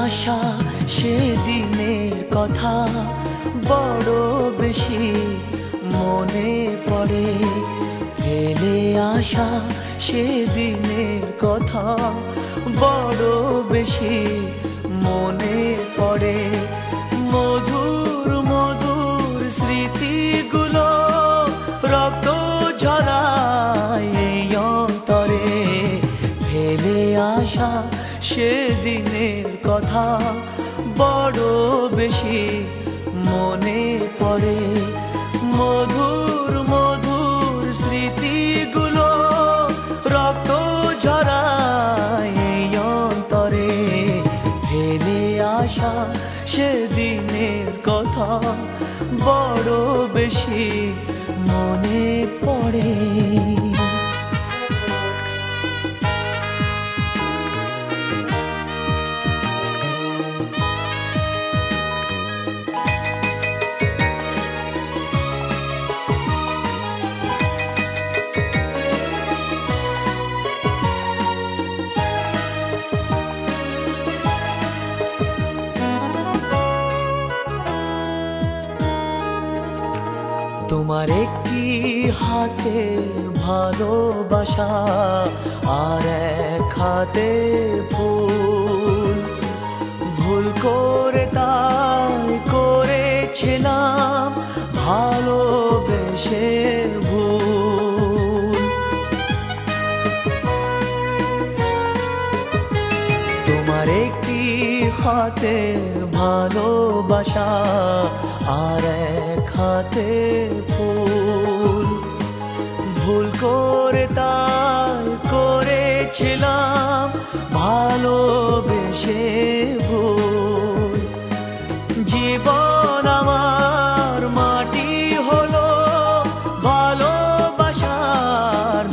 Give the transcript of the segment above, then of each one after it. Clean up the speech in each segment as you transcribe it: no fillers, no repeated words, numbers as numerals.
আসা সেদিনের কথা বড় বেশি মনে পড়ে। ফেলে আসা সেদিনের কথা বড় বেশি মনে পড়ে। মধুর মধুর স্মৃতিগুলো রক্ত ঝরায় এই অন্তরে। ফেলে আসা সেদিনের কথা বড় বেশি মনে পড়ে। মধুর মধুর স্মৃতিগুলো রক্ত ঝরায় এই অন্তরে। ফেলে আসা সেদিনের কথা বড় বেশি মনে পড়ে। তোমার একটি হাতে ভালোবাসা আর এক হাতে ফুল। ভুল করে তাই করেছিলাম ভালোবেসে ভুল। তোমার একটি হাতে ভালোবাসা আর এক হাতে ফুল। ভুল করে তাই করেছিলাম ভালোবেসে ভুল। জীবন আমার মাটি হলো ভালোবাসার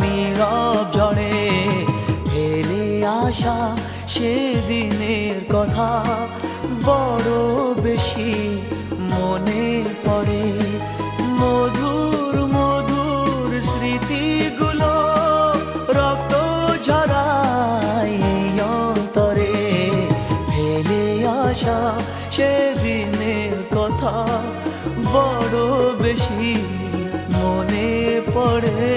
নীরব ঝড়ে। ফেলে আসা সেদিনের কথা বড় বেশি মনে পড়ে। মধুর মধুর স্মৃতিগুলো রক্ত ঝরায় এই অন্তরে। ফেলে আসা সেদিনের কথা বড় বেশি মনে পড়ে।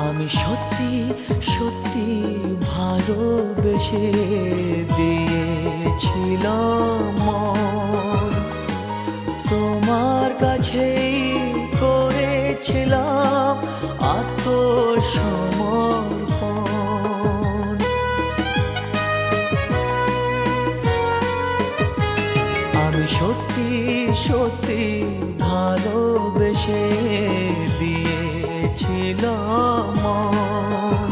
আমি সত্যি সত্যি ভালোবেসে দিয়েছিলাম মন। তোমার কাছেই করেছিলাম আত্মসমর্পণ। আমি সত্যি সত্যি ভালোবেসে দিয়েছিলাম মন।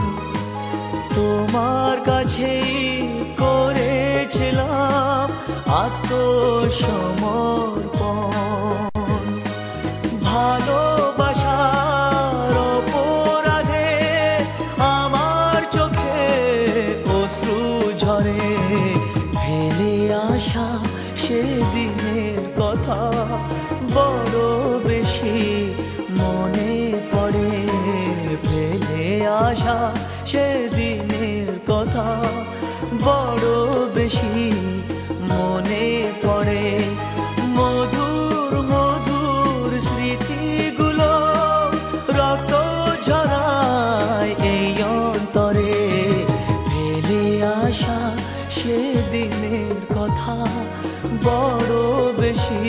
তোমার কাছেই করেছিলাম আত্মসমর্পণ। ভালোবাসার অপরাধে আমার চোখে অশ্রু ঝরে। ফেলে আসা সেদিনের কথা বড় বেশি মনে পড়ে। ফেলে আসা সেদিনের কথা বড় বেশি মনে পড়ে। মধুর মধুর স্মৃতিগুলো রক্ত ঝরায় এই অন্তরে। ফেলে আসা সেদিনের কথা বড় বেশি